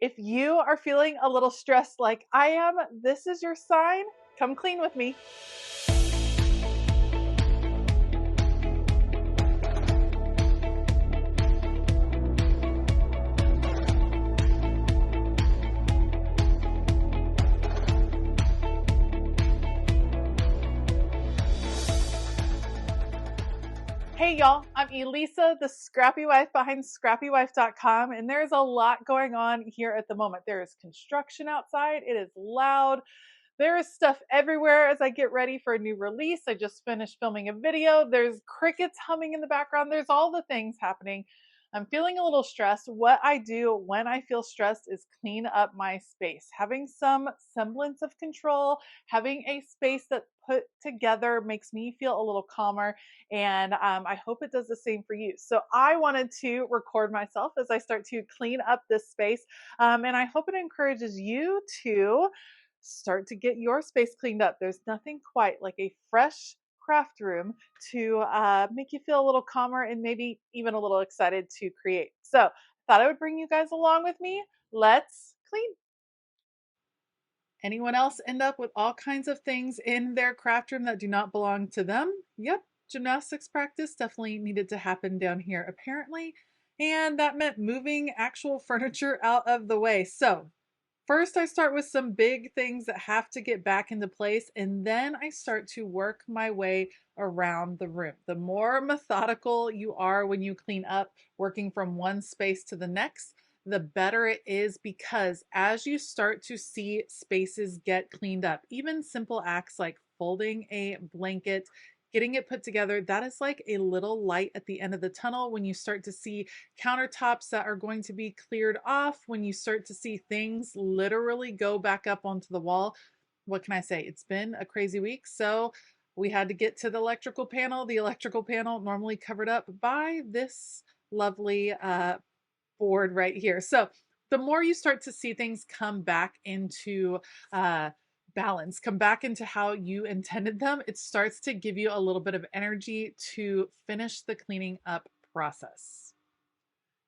If you are feeling a little stressed like I am, this is your sign. Come clean with me. Hey y'all, I'm Elisa, the Scrappy Wife behind ScrappyWife.com, and there's a lot going on here at the moment. There is construction outside, it is loud, there is stuff everywhere as I get ready for a new release. I just finished filming a video, there's crickets humming in the background, there's all the things happening. I'm feeling a little stressed. What I do when I feel stressed is clean up my space. Having some semblance of control, having a space that's put together makes me feel a little calmer, and I hope it does the same for you. So I wanted to record myself as I start to clean up this space, and I hope it encourages you to start to get your space cleaned up. There's nothing quite like a fresh craft room to make you feel a little calmer and maybe even a little excited to create. So I thought I would bring you guys along with me. Let's clean. Anyone else end up with all kinds of things in their craft room that do not belong to them? Yep, gymnastics practice definitely needed to happen down here apparently. And that meant moving actual furniture out of the way. So first, I start with some big things that have to get back into place, and then I start to work my way around the room. The more methodical you are when you clean up, working from one space to the next, the better it is, because as you start to see spaces get cleaned up, even simple acts like folding a blanket, getting it put together, that is like a little light at the end of the tunnel when you start to see countertops that are going to be cleared off, when you start to see things literally go back up onto the wall. What can I say? It's been a crazy week. So we had to get to the electrical panel. The electrical panel normally covered up by this lovely board right here. So the more you start to see things come back into balance, come back into how you intended them, it starts to give you a little bit of energy to finish the cleaning up process.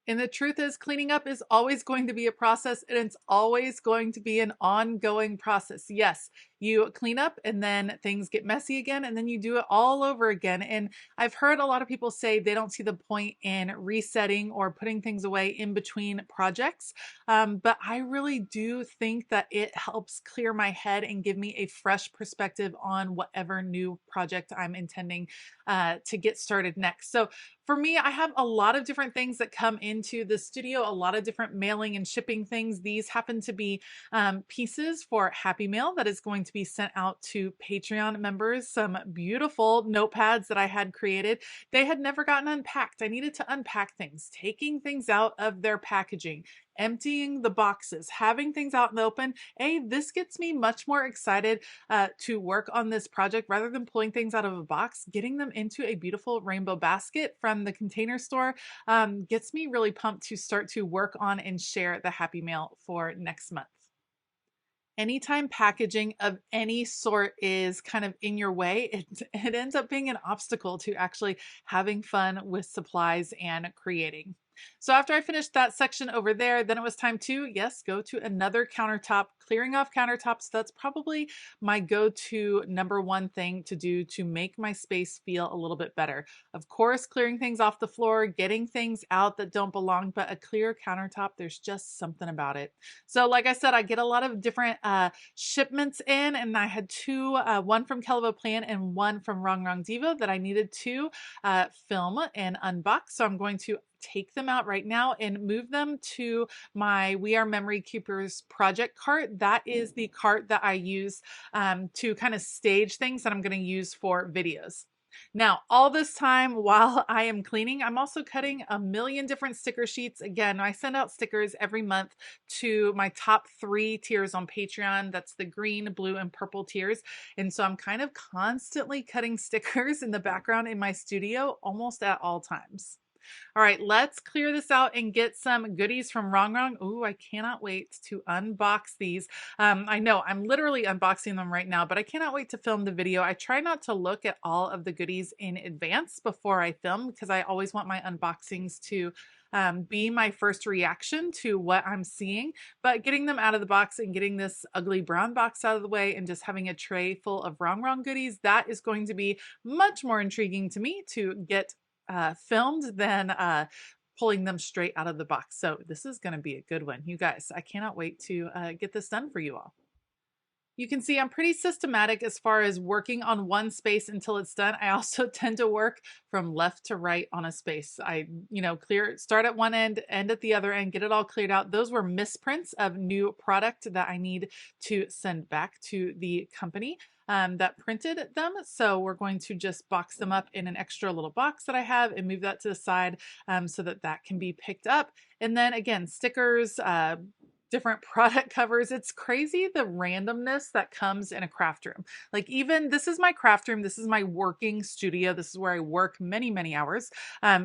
And the truth is, cleaning up is always going to be a process, and it's always going to be an ongoing process. Yes, you clean up and then things get messy again, and then you do it all over again. And I've heard a lot of people say they don't see the point in resetting or putting things away in between projects. But I really do think that it helps clear my head and give me a fresh perspective on whatever new project I'm intending to get started next. So for me, I have a lot of different things that come into the studio, a lot of different mailing and shipping things. These happen to be pieces for Happy Mail that is going to be sent out to Patreon members. Some beautiful notepads that I had created. They had never gotten unpacked. I needed to unpack things, taking things out of their packaging, emptying the boxes, having things out in the open. This gets me much more excited to work on this project rather than pulling things out of a box. Getting them into a beautiful rainbow basket from the Container Store gets me really pumped to start to work on and share the Happy Mail for next month. Anytime packaging of any sort is kind of in your way, it ends up being an obstacle to actually having fun with supplies and creating. So after I finished that section over there, then it was time to, yes, go to another countertop, clearing off countertops. That's probably my go-to number one thing to do to make my space feel a little bit better. Of course, clearing things off the floor, getting things out that don't belong, but a clear countertop, there's just something about it. So like I said, I get a lot of different shipments in, and I had two, one from Kelva Plan and one from Wrong Wrong Diva that I needed to film and unbox. So I'm going to take them out right now and move them to my We Are Memory Keepers project cart. That is the cart that I use to kind of stage things that I'm going to use for videos. Now, all this time while I am cleaning, I'm also cutting a million different sticker sheets. Again, I send out stickers every month to my top 3 tiers on Patreon. That's the green, blue, and purple tiers. And so I'm kind of constantly cutting stickers in the background in my studio almost at all times. All right, let's clear this out and get some goodies from Wrong Wrong. Ooh, I cannot wait to unbox these. I know I'm literally unboxing them right now, but I cannot wait to film the video. I try not to look at all of the goodies in advance before I film because I always want my unboxings to be my first reaction to what I'm seeing. But getting them out of the box and getting this ugly brown box out of the way and just having a tray full of wrong goodies, that is going to be much more intriguing to me to get filmed than pulling them straight out of the box. So this is going to be a good one. You guys, I cannot wait to get this done for you all. You can see I'm pretty systematic as far as working on one space until it's done. I also tend to work from left to right on a space. I, start at one end at the other end, get it all cleared out. Those were misprints of new product that I need to send back to the company that printed them. So we're going to just box them up in an extra little box that I have and move that to the side so that that can be picked up. And then again, stickers, different product covers. It's crazy the randomness that comes in a craft room. Like even this is my craft room. This is my working studio. This is where I work many hours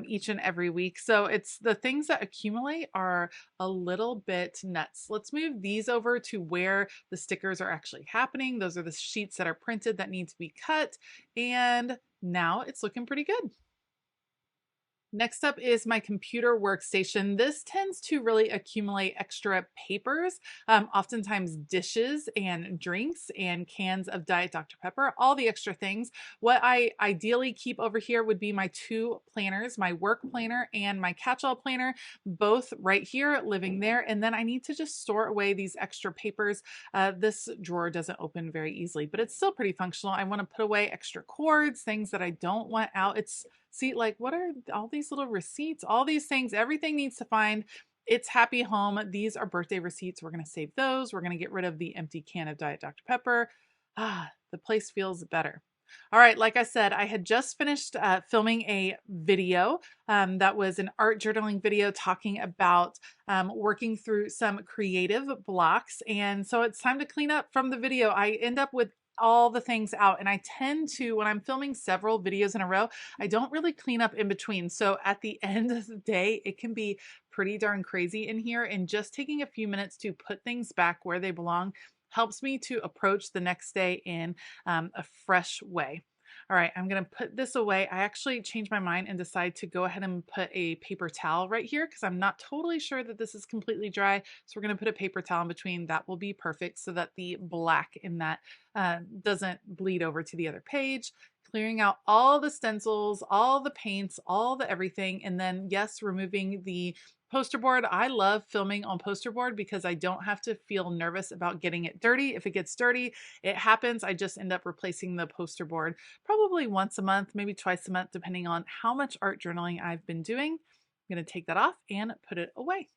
each and every week. So it's the things that accumulate are a little bit nuts. Let's move these over to where the stickers are actually happening. Those are the sheets that are printed that need to be cut. And now it's looking pretty good. Next up is my computer workstation. This tends to really accumulate extra papers, oftentimes dishes and drinks and cans of Diet Dr. Pepper, all the extra things. What I ideally keep over here would be my two planners, my work planner and my catch-all planner, both right here, living there. And then I need to just store away these extra papers. This drawer doesn't open very easily, but it's still pretty functional. I want to put away extra cords, things that I don't want out. See, like, what are all these little receipts? All these things, everything needs to find its happy home. These are birthday receipts. We're going to save those. We're going to get rid of the empty can of Diet Dr. Pepper. The place feels better. All right, like I said, I had just finished filming a video that was an art journaling video talking about working through some creative blocks. And so it's time to clean up from the video. I end up with all the things out, and I tend to, when I'm filming several videos in a row, I don't really clean up in between. So at the end of the day, it can be pretty darn crazy in here, and just taking a few minutes to put things back where they belong helps me to approach the next day in a fresh way. All right, I'm going to put this away. I actually changed my mind and decided to go ahead and put a paper towel right here because I'm not totally sure that this is completely dry. So we're going to put a paper towel in between. That will be perfect so that the black in that doesn't bleed over to the other page. Clearing out all the stencils, all the paints, all the everything. And then, yes, removing the poster board. I love filming on poster board because I don't have to feel nervous about getting it dirty. If it gets dirty, it happens. I just end up replacing the poster board probably once a month, maybe twice a month, depending on how much art journaling I've been doing. I'm going to take that off and put it away.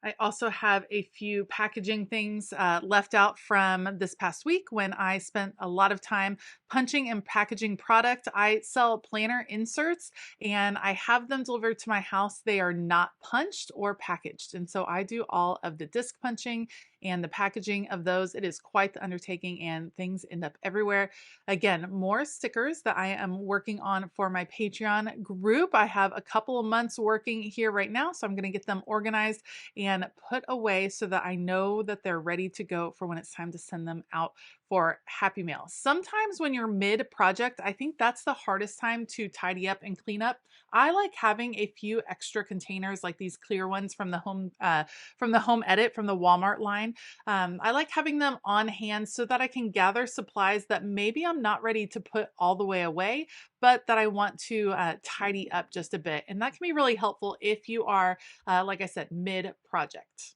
I also have a few packaging things left out from this past week when I spent a lot of time punching and packaging product. I sell planner inserts and I have them delivered to my house. They are not punched or packaged. And so I do all of the disc punching and the packaging of those. It is quite the undertaking and things end up everywhere. Again, more stickers that I am working on for my Patreon group. I have a couple of months working here right now, so I'm going to get them organized and put away so that I know that they're ready to go for when it's time to send them out for Happy Mail. Sometimes when you're mid-project, I think that's the hardest time to tidy up and clean up. I like having a few extra containers like these clear ones from the Home Edit from the Walmart line. I like having them on hand so that I can gather supplies that maybe I'm not ready to put all the way away, but that I want to tidy up just a bit. And that can be really helpful if you are, like I said, mid-project.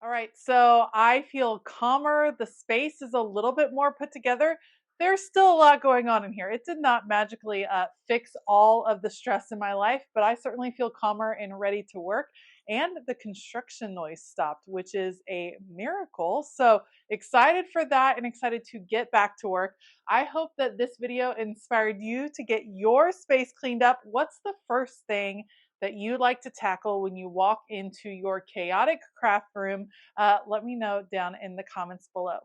All right, so I feel calmer. The space is a little bit more put together. There's still a lot going on in here. It did not magically fix all of the stress in my life, but I certainly feel calmer and ready to work. And the construction noise stopped, which is a miracle. So excited for that and excited to get back to work. I hope that this video inspired you to get your space cleaned up. What's the first thing that you'd like to tackle when you walk into your chaotic craft room? Let me know down in the comments below.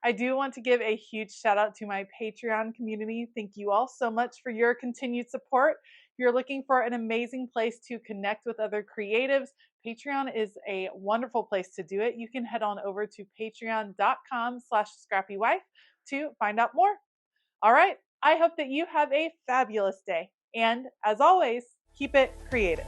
I do want to give a huge shout out to my Patreon community. Thank you all so much for your continued support. If you're looking for an amazing place to connect with other creatives, Patreon is a wonderful place to do it. You can head on over to patreon.com/ScrappyWife to find out more. All right, I hope that you have a fabulous day. And as always, Keep it creative.